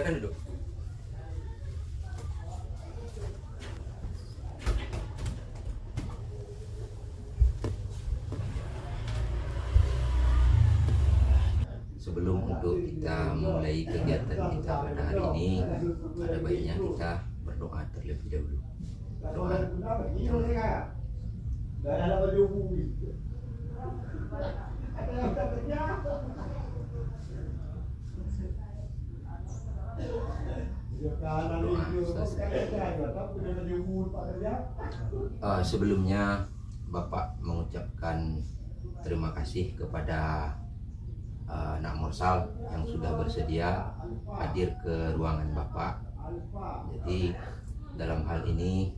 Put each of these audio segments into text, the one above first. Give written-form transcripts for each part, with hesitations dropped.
silakan duduk. Sebelum untuk kita mulai kegiatan kita pada hari ini, ada baiknya kita berdoa terlebih dahulu. Doa. Sebelumnya Bapak mengucapkan terima kasih kepada Nak Mursal yang sudah bersedia hadir ke ruangan Bapak. Jadi dalam hal ini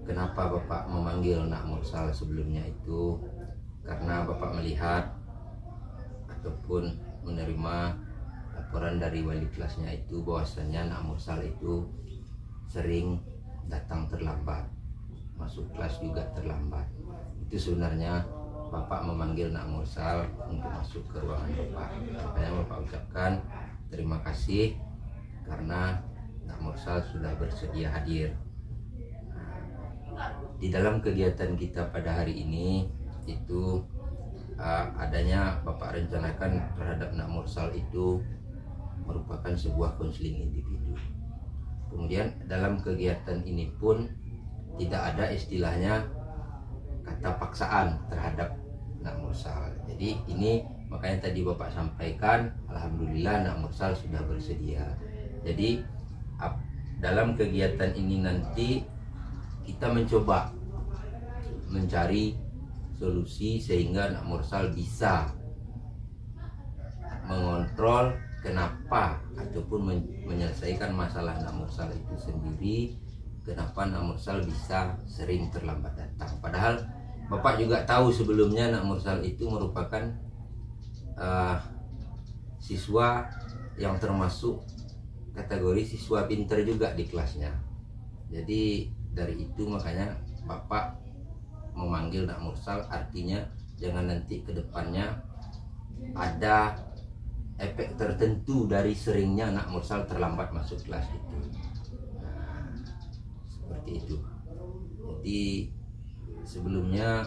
kenapa Bapak memanggil Nak Mursal sebelumnya itu karena Bapak melihat ataupun menerima laporan dari wali kelasnya itu bahwasanya Nak Mursal itu sering datang terlambat, masuk kelas juga terlambat. Itu sebenarnya Bapak memanggil Nak Mursal untuk masuk ke ruangan Bapak. Makanya Bapak ucapkan terima kasih karena Nak Mursal sudah bersedia hadir. Di dalam kegiatan kita pada hari ini itu adanya Bapak rencanakan terhadap Nak Mursal itu merupakan sebuah konseling individu. Kemudian dalam kegiatan ini pun tidak ada istilahnya kata paksaan terhadap Nak Mursal. Jadi ini makanya tadi Bapak sampaikan, alhamdulillah Nak Mursal sudah bersedia. Jadi dalam kegiatan ini nanti kita mencoba mencari solusi sehingga Nak Mursal bisa mengontrol kenapa ataupun menyelesaikan masalah Nak Mursal itu sendiri. Kenapa Nak Mursal bisa sering terlambat datang, padahal Bapak juga tahu sebelumnya Nak Mursal itu merupakan siswa yang termasuk kategori siswa pinter juga di kelasnya. Jadi dari itu makanya Bapak memanggil Nak Mursal, artinya jangan nanti ke depannya ada efek tertentu dari seringnya Nak Mursal terlambat masuk kelas itu. Seperti itu. Jadi sebelumnya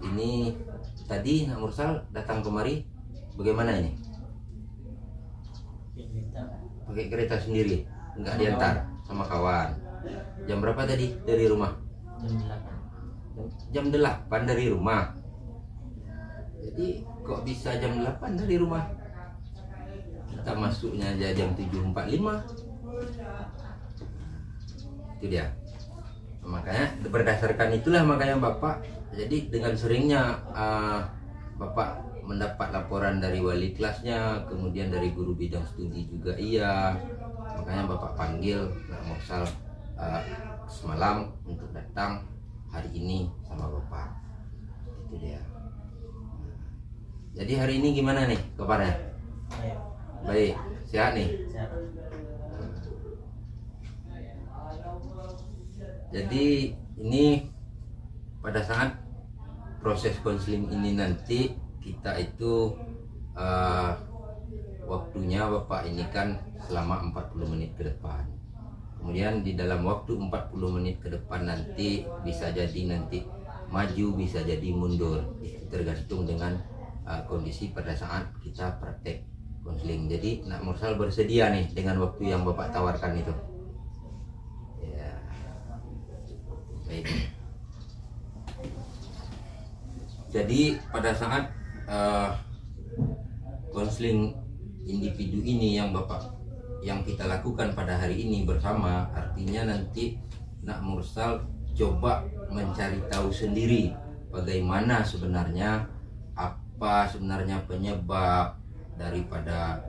ini tadi Nak Mursal datang kemari bagaimana ini? Pakai kereta sendiri, enggak diantar sama kawan. Jam berapa tadi dari rumah? Jam 8 dari rumah. Jadi kok bisa jam 8 dari rumah? Kita masuknya aja jam 7.45. Itu dia. Makanya berdasarkan itulah makanya Bapak, jadi dengan seringnya Bapak mendapat laporan dari wali kelasnya, kemudian dari guru bidang studi juga iya, makanya Bapak panggil Nak Mursal semalam untuk datang hari ini sama Bapak. Itu dia. Jadi hari ini gimana nih kabarnya? Baik, sehat nih? Jadi ini pada saat proses konseling ini nanti kita itu waktunya Bapak ini kan selama 40 menit ke depan. Kemudian di dalam waktu 40 menit ke depan nanti bisa jadi nanti maju, bisa jadi mundur. Itu tergantung dengan kondisi pada saat kita praktek konseling. Jadi Nak Mursal bersedia nih dengan waktu yang Bapak tawarkan itu. Jadi pada saat konseling individu ini yang kita lakukan pada hari ini bersama, artinya nanti Nak Mursal coba mencari tahu sendiri bagaimana sebenarnya, apa sebenarnya penyebab daripada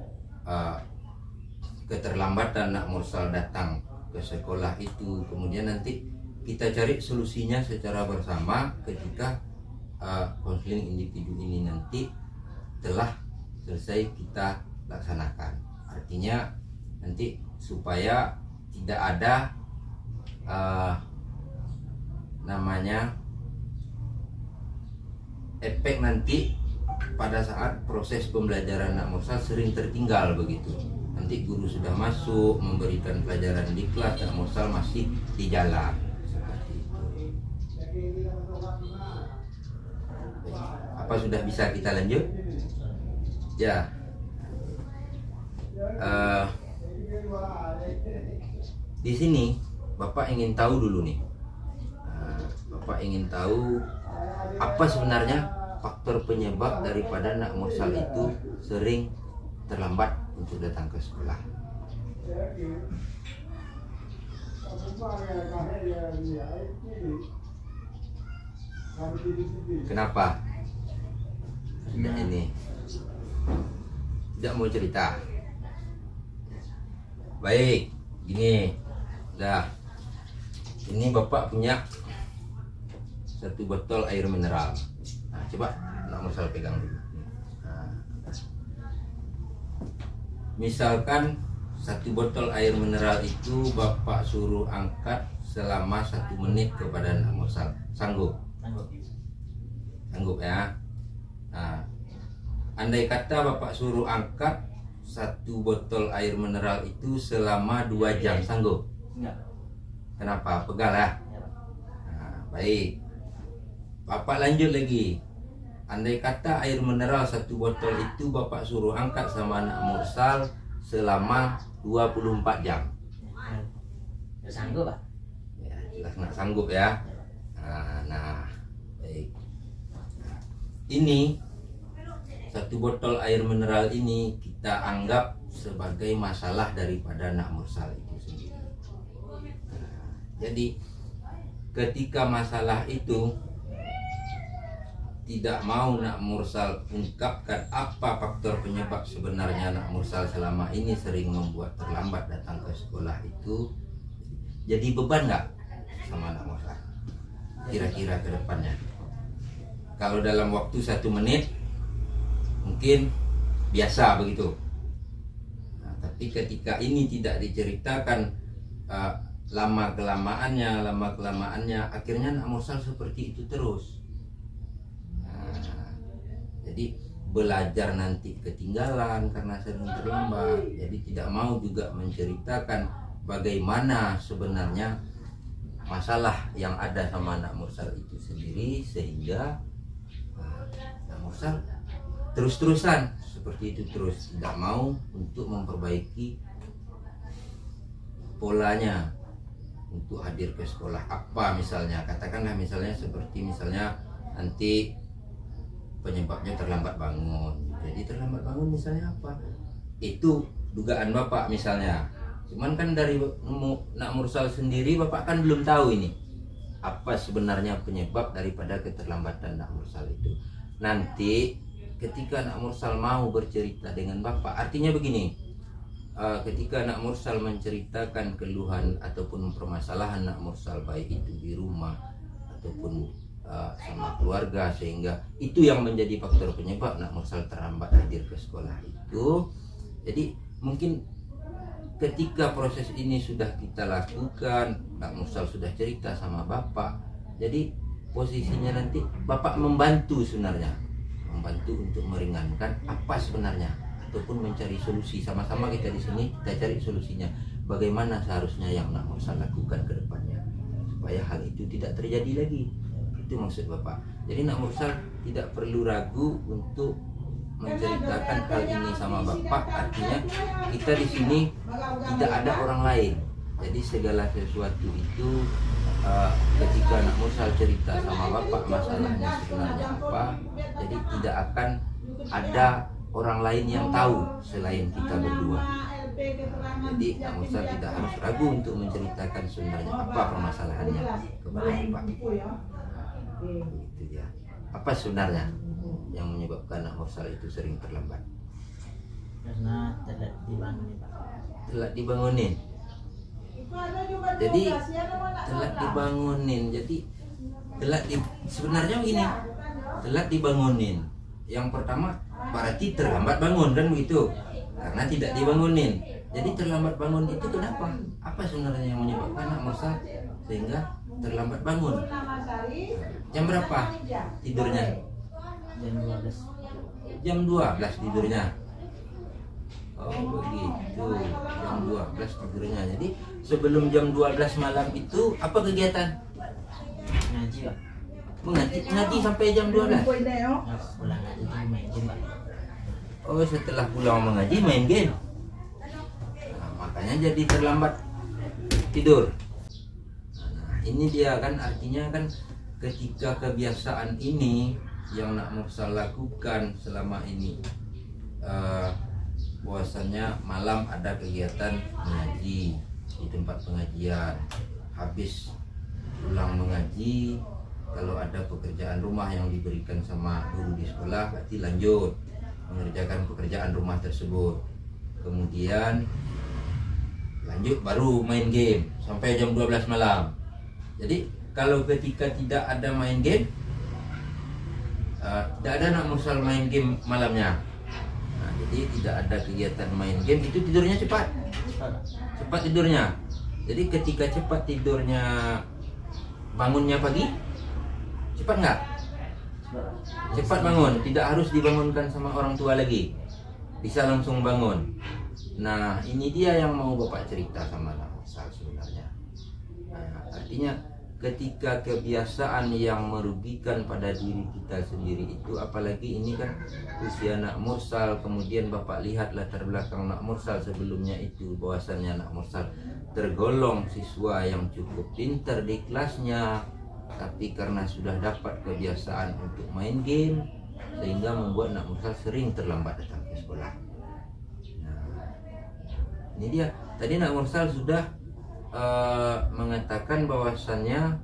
keterlambatan Nak Mursal datang ke sekolah itu. Kemudian nanti kita cari solusinya secara bersama ketika konseling individu ini nanti telah selesai kita laksanakan. Artinya nanti supaya tidak ada namanya efek nanti pada saat proses pembelajaran Nak Mursal sering tertinggal begitu. Nanti guru sudah masuk memberikan pelajaran di kelas, nak mursal masih di jalan seperti itu. Apa sudah bisa kita lanjut? Ya. Di sini Bapak ingin tahu dulu nih. Bapak ingin tahu apa sebenarnya faktor penyebab daripada nak mursal itu sering terlambat untuk datang ke sekolah. Kenapa? Tidak ini. Tidak mau cerita. Baik, gini. Dah. Ini Bapak punya satu botol air mineral. Nah, coba nak mursal pegang dulu. Nah. Misalkan satu botol air mineral itu Bapak suruh angkat selama 1 menit kepada nak mursal. Sanggup? Sanggup ya. Nah, andai kata Bapak suruh angkat satu botol air mineral itu selama 2 jam, sanggup? Enggak. Kenapa? Pegal ya? Nah, baik. Bapak lanjut lagi. Andai kata air mineral satu botol itu Bapak suruh angkat sama anak mursal selama 24 jam. Ya, sanggup Pak? Ya, jelas nggak sanggup ya. Nah, baik. Ini satu botol air mineral ini kita anggap sebagai masalah daripada anak mursal itu sendiri. Jadi ketika masalah itu tidak mau nak mursal ungkapkan apa faktor penyebab sebenarnya nak mursal selama ini sering membuat terlambat datang ke sekolah itu, jadi beban nggak sama nak mursal kira-kira ke depannya? Kalau dalam waktu 1 menit mungkin biasa begitu. Nah, tapi ketika ini tidak diceritakan lama kelamaannya akhirnya nak mursal seperti itu terus. Jadi belajar nanti ketinggalan karena sering terlambat. Jadi tidak mau juga menceritakan bagaimana sebenarnya masalah yang ada sama anak mursal itu sendiri, sehingga anak mursal terus-terusan seperti itu terus, tidak mau untuk memperbaiki polanya untuk hadir ke sekolah. Apa misalnya, katakanlah misalnya seperti misalnya nanti penyebabnya terlambat bangun. Jadi terlambat bangun misalnya apa? Itu dugaan Bapak misalnya. Cuman kan dari nak mursal sendiri Bapak kan belum tahu ini apa sebenarnya penyebab daripada keterlambatan nak mursal itu. Nanti ketika nak mursal mau bercerita dengan Bapak, artinya begini, ketika nak mursal menceritakan keluhan ataupun permasalahan nak mursal, baik itu di rumah ataupun sama keluarga, sehingga itu yang menjadi faktor penyebab nak mursal terlambat hadir ke sekolah itu. Jadi mungkin ketika proses ini sudah kita lakukan, nak mursal sudah cerita sama Bapak, jadi posisinya nanti Bapak membantu sebenarnya, membantu untuk meringankan apa sebenarnya ataupun mencari solusi. Sama-sama kita di sini kita cari solusinya, bagaimana seharusnya yang nak mursal lakukan ke depannya supaya hal itu tidak terjadi lagi. Itu maksud Bapak. Jadi nak mursal tidak perlu ragu untuk menceritakan hal ini sama Bapak. Artinya kita di sini tidak ada orang lain. Jadi segala sesuatu itu ketika nak mursal cerita sama Bapak masalahnya sebenarnya apa, jadi tidak akan ada orang lain yang tahu selain kita berdua. Jadi nak mursal tidak harus ragu untuk menceritakan sebenarnya apa permasalahannya kepada Bapak. Itu dia. Apa sebenarnya yang menyebabkan nak mursal itu sering terlambat? Karena telat dibangunin Pak. Telat dibangunin. Jadi telat dibangunin. Jadi sebenarnya begini. Telat dibangunin. Yang pertama berarti terlambat bangun, kan begitu? Karena tidak dibangunin. Jadi terlambat bangun itu kenapa? Apa sebenarnya yang menyebabkan nak mursal sehingga terlambat bangun? Jam berapa tidurnya? Jam 12. Jam 12 tidurnya. Oh begitu, jam 12 tidurnya. Jadi sebelum jam 12 malam itu apa kegiatan? Ngaji pak. Ngaji sampai jam 12. Nah, pulang ngaji tuh main game pak. Oh setelah pulang mengaji main game. Nah, makanya jadi terlambat tidur. Nah, ini dia kan artinya kan ketika kebiasaan ini yang nak Mursal lakukan selama ini, bahwasannya malam ada kegiatan mengaji di tempat pengajian, habis pulang mengaji, kalau ada pekerjaan rumah yang diberikan sama guru di sekolah berarti lanjut mengerjakan pekerjaan rumah tersebut, kemudian lanjut baru main game sampai jam 12 malam. Jadi kalau ketika tidak ada main game, tidak ada nak Mursal main game malamnya. Nah, jadi tidak ada kegiatan main game, itu tidurnya cepat tidurnya. Jadi ketika cepat tidurnya, bangunnya pagi cepat nggak? Cepat bangun, tidak harus dibangunkan sama orang tua lagi, bisa langsung bangun. Nah ini dia yang mau Bapak cerita sama nak Mursal sebenarnya. Nah, artinya ketika kebiasaan yang merugikan pada diri kita sendiri itu, apalagi ini kan usia nak Mursal, kemudian Bapak lihat latar belakang nak Mursal sebelumnya itu, bahwasannya nak Mursal tergolong siswa yang cukup pintar di kelasnya, tapi karena sudah dapat kebiasaan untuk main game sehingga membuat nak Mursal sering terlambat datang ke sekolah. Nah, ini dia tadi nak Mursal sudah mengatakan bahwasannya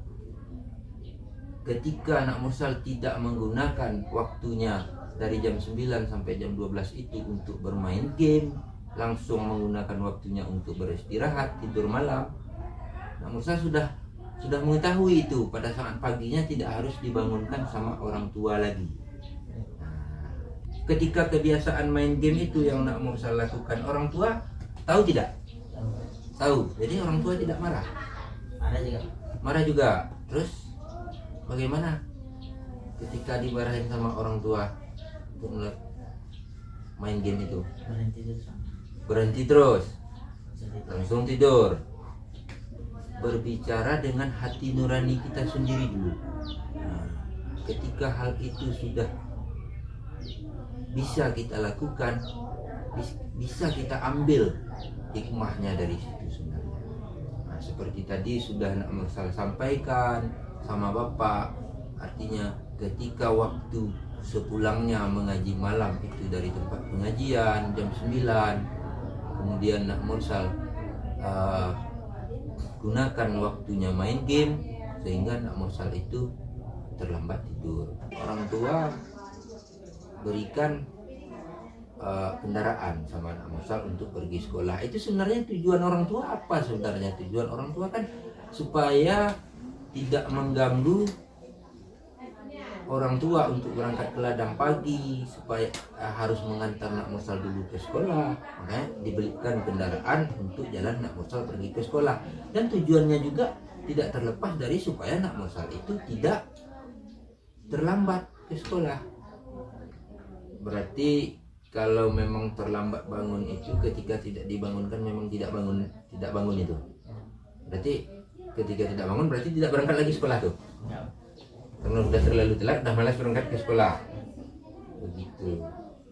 ketika anak Mursal tidak menggunakan waktunya dari jam 9 sampai jam 12 itu untuk bermain game, langsung menggunakan waktunya untuk beristirahat, tidur malam, anak Mursal sudah mengetahui itu pada saat paginya tidak harus dibangunkan sama orang tua lagi. Nah, ketika kebiasaan main game itu yang nak Mursal lakukan, orang tua tahu tidak? Tahu. Jadi orang tua tidak marah. Marah juga. Terus bagaimana ketika dimarahin sama orang tua untuk main game itu? Berhenti terus. Langsung tidur. Berbicara dengan hati nurani kita sendiri dulu. Nah, ketika hal itu sudah bisa kita lakukan, bisa kita ambil hikmahnya dari situ sebenarnya. Nah, seperti tadi sudah nak Mursal sampaikan sama Bapak, artinya ketika waktu sepulangnya mengaji malam itu dari tempat pengajian jam 9, kemudian nak Mursal gunakan waktunya main game sehingga nak Mursal itu terlambat tidur. Orang tua berikan kendaraan sama anak Mursal untuk pergi sekolah. Itu sebenarnya tujuan orang tua apa sebenarnya? Tujuan orang tua kan supaya tidak mengganggu orang tua untuk berangkat ke ladang pagi, supaya harus mengantar anak Mursal dulu ke sekolah. Makanya dibelikan kendaraan untuk jalan anak Mursal pergi ke sekolah. Dan tujuannya juga tidak terlepas dari supaya anak Mursal itu tidak terlambat ke sekolah. Berarti kalau memang terlambat bangun itu ketika tidak dibangunkan memang tidak bangun itu. Berarti ketika tidak bangun berarti tidak berangkat lagi sekolah tuh. Karena sudah terlalu telat, dah malas berangkat ke sekolah. Begitu.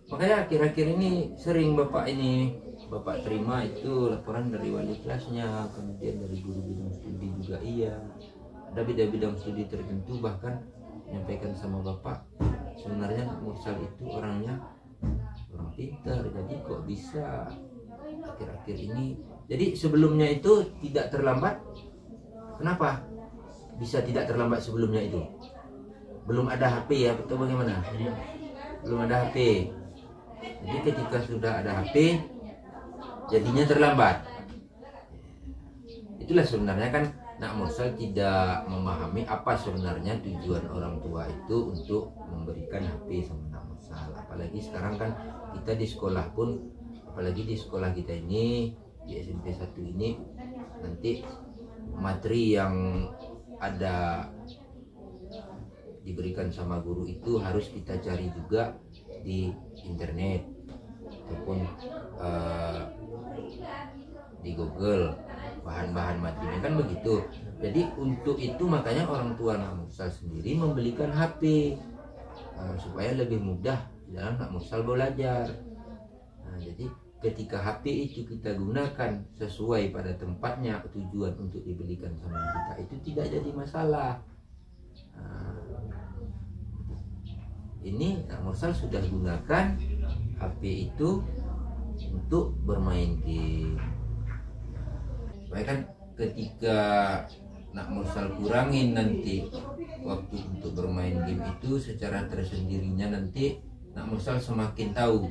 Makanya akhir-akhir ini sering Bapak terima itu laporan dari wali kelasnya, kemudian dari guru bidang studi juga iya. Ada bidang studi tertentu bahkan menyampaikan sama Bapak, sebenarnya Mursal itu orangnya orang pintar, jadi kok bisa akhir-akhir ini. Jadi sebelumnya itu tidak terlambat. Kenapa bisa tidak terlambat sebelumnya itu? Belum ada HP ya, atau bagaimana? Belum ada HP. Jadi ketika sudah ada HP jadinya terlambat. Itulah sebenarnya kan nak Mursal tidak memahami apa sebenarnya tujuan orang tua itu untuk memberikan HP sama nak Mursal. Apalagi sekarang kan kita di sekolah pun, apalagi di sekolah kita ini di SMP 1 ini, nanti materi yang ada diberikan sama guru itu harus kita cari juga di internet ataupun eh, di Google bahan-bahan matinya kan begitu. Jadi untuk itu makanya orang tua Nak Mursal sendiri membelikan HP supaya lebih mudah dalam Nak Mursal belajar. Nah, jadi ketika HP itu kita gunakan sesuai pada tempatnya, tujuan untuk dibelikan sama kita, itu tidak jadi masalah. Nah, ini Nak Mursal sudah gunakan HP itu untuk bermain game. Supaya kan ketika Nak Mursal kurangin nanti waktu untuk bermain game itu secara tersendirinya, nanti Nak Mursal semakin tahu.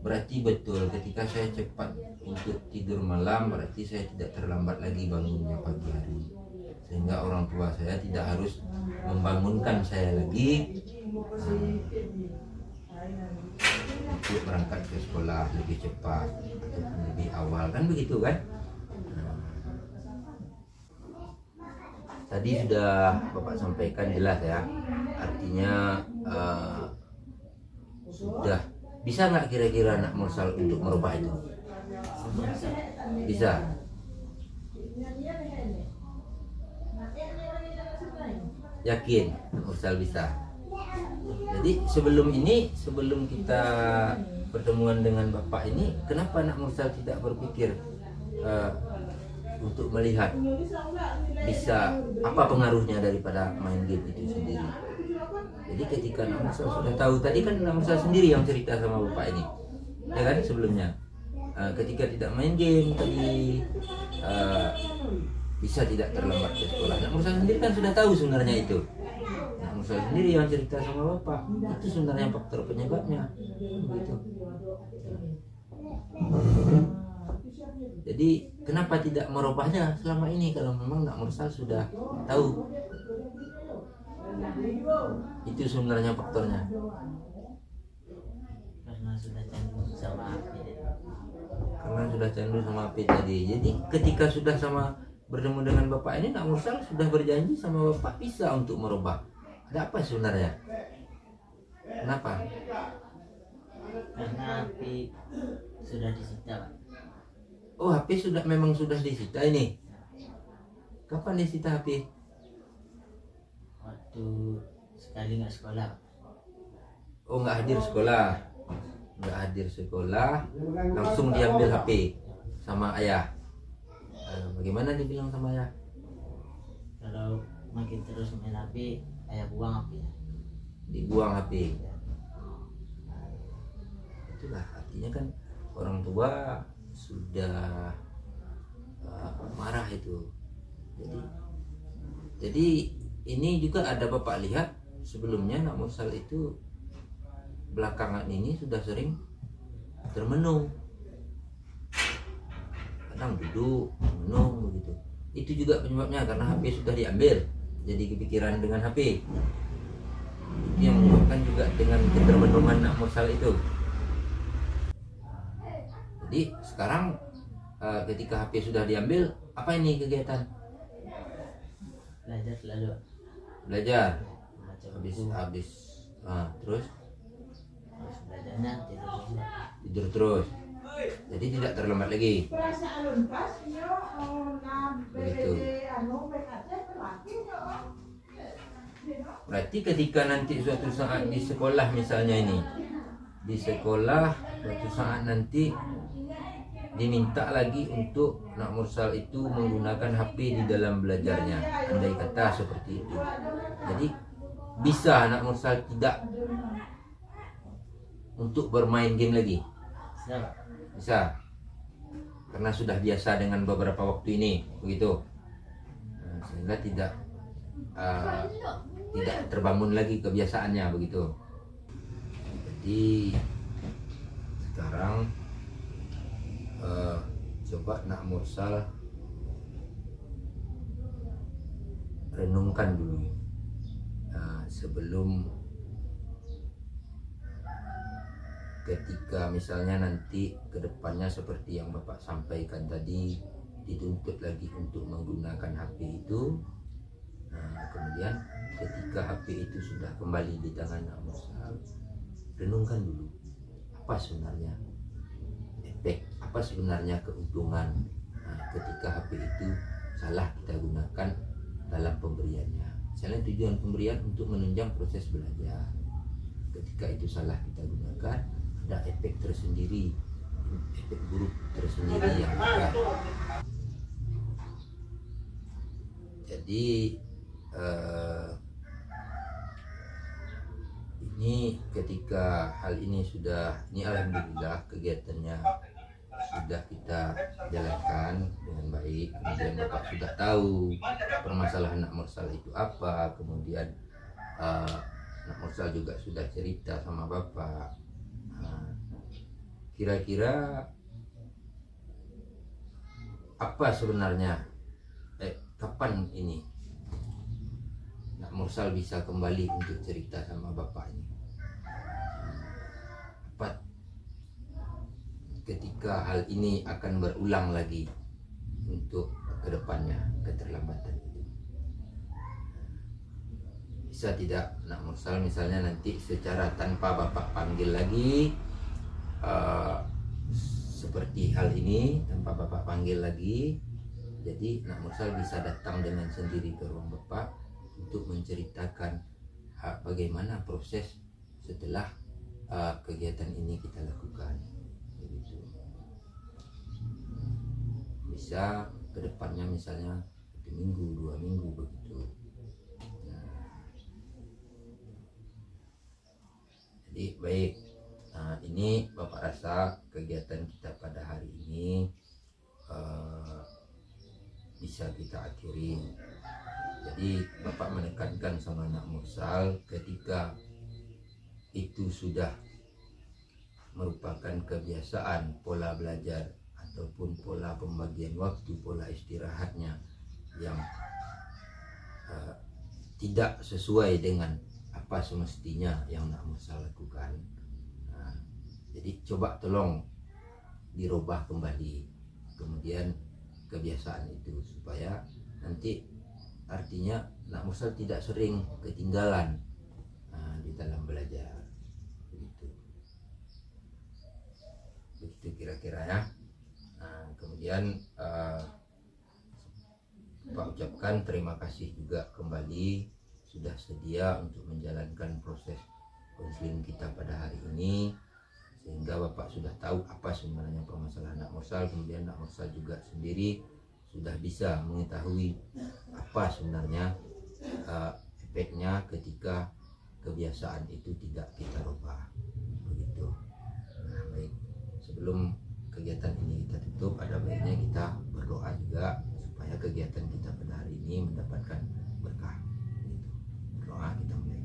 Berarti betul ketika saya cepat untuk tidur malam, berarti saya tidak terlambat lagi bangunnya pagi hari. Sehingga orang tua saya tidak harus membangunkan saya lagi untuk berangkat ke sekolah lebih cepat ataupun lebih awal, kan begitu kan. Tadi sudah Bapak sampaikan jelas ya, artinya sudah bisa nggak kira-kira Nak Mursal untuk merubah itu? Bisa. Yakin Nak Mursal bisa. Jadi sebelum kita pertemuan dengan Bapak ini, kenapa Nak Mursal tidak berpikir untuk melihat bisa apa pengaruhnya daripada main game itu sendiri? Jadi ketika Nak Mursal sudah tahu, tadi kan Nak Mursal sendiri yang cerita sama Bapak ini, ya kan sebelumnya, ketika tidak main game tadi bisa tidak terlambat ke sekolah. Nak Mursal sendiri kan sudah tahu sebenarnya itu. Nak Mursal sendiri yang cerita sama Bapak, itu sebenarnya faktor penyebabnya, gitu. Jadi kenapa tidak merubahnya selama ini kalau memang Nak Mursal sudah tahu? Itu sebenarnya faktornya. Karena sudah candu sama HP. Karena sudah candu sama HP tadi. Jadi ketika sudah sama bertemu dengan Bapak ini, Nak Mursal sudah berjanji sama Bapak bisa untuk merubah. Ada apa sebenarnya? Kenapa? Karena HP sudah disita, Pak. Oh, HP memang sudah disita ini. Kapan disita HP? Waktu sekali nggak sekolah, Pak. Oh, nggak hadir sekolah. Nggak hadir sekolah, langsung diambil HP sama ayah. Bagaimana dibilang sama ayah? Kalau makin terus main HP, ayah buang HP-nya. Dibuang HP. Itulah artinya kan orang tua sudah marah itu. Jadi ini juga ada Bapak lihat sebelumnya Nak Mursal itu belakangan ini sudah sering termenung, kadang duduk menung begitu. Itu juga penyebabnya karena HP sudah diambil, jadi kepikiran dengan HP. Itu yang menyebabkan juga dengan ketermenungan Nak Mursal itu. Jadi sekarang ketika HP sudah diambil, apa ini kegiatan? Belajar selalu, Pak. Belajar. Baca Habis buku. terus Terus belajarnya tidur dulu. tidur terus. Jadi tidak terlambat lagi. Begitu. Berarti ketika nanti suatu saat di sekolah misalnya ini, di sekolah suatu saat nanti diminta lagi untuk Nak Mursal itu menggunakan HP di dalam belajarnya, andai kata seperti itu. Jadi bisa Nak Mursal tidak untuk bermain game lagi? Bisa, Pak. Bisa. Karena sudah biasa dengan beberapa waktu ini, begitu. Sehingga tidak terbangun lagi kebiasaannya, begitu. Jadi sekarang coba Nak Mursal renungkan dulu sebelum ketika misalnya nanti kedepannya seperti yang Bapak sampaikan tadi, dituntut lagi untuk menggunakan HP itu. Kemudian ketika HP itu sudah kembali di tangan Nak Mursal, renungkan dulu apa sebenarnya efek, apa sebenarnya keuntungan ketika HP itu salah kita gunakan dalam pemberiannya. Misalnya tujuan pemberian untuk menunjang proses belajar, ketika itu salah kita gunakan, ada efek tersendiri, efek buruk tersendiri yang ada. Jadi ini ketika hal ini alhamdulillah kegiatannya sudah kita jalankan dengan baik, kemudian Bapak sudah tahu permasalahan Nak Mursal itu apa, kemudian Nak Mursal juga sudah cerita sama Bapak. Kira-kira apa sebenarnya kapan ini Nak Mursal bisa kembali untuk cerita sama bapaknya? Apa ketika hal ini akan berulang lagi untuk kedepannya, keterlambatan itu? Bisa tidak Nak Mursal misalnya nanti secara tanpa bapak panggil lagi, seperti hal ini tanpa bapak panggil lagi, jadi Nak Mursal bisa datang dengan sendiri ke ruang bapak untuk menceritakan bagaimana proses setelah kegiatan ini kita lakukan, begitu. Bisa kedepannya misalnya 1 minggu, 2 minggu begitu. Jadi baik, ini Bapak rasa kegiatan kita pada hari ini bisa kita akhiri. Jadi Bapak menekankan sama Nak Mursal, ketika itu sudah merupakan kebiasaan pola belajar ataupun pola pembagian waktu, pola istirahatnya yang tidak sesuai dengan apa semestinya yang Nak Mursal lakukan. Jadi coba tolong dirubah kembali kemudian kebiasaan itu, supaya nanti artinya Nak Mursal tidak sering ketinggalan di dalam belajar, begitu kira-kira ya. Kemudian Pak ucapkan terima kasih juga kembali sudah sedia untuk menjalankan proses konseling kita pada hari ini, sehingga Bapak sudah tahu apa sebenarnya permasalahan Nak Mursal. Kemudian Nak Mursal juga sendiri sudah bisa mengetahui apa sebenarnya efeknya ketika kebiasaan itu tidak kita rubah, begitu. Baik, sebelum kegiatan ini kita tutup, ada baiknya kita berdoa juga supaya kegiatan kita pada hari ini mendapatkan berkah, begitu. Berdoa, kita mulai.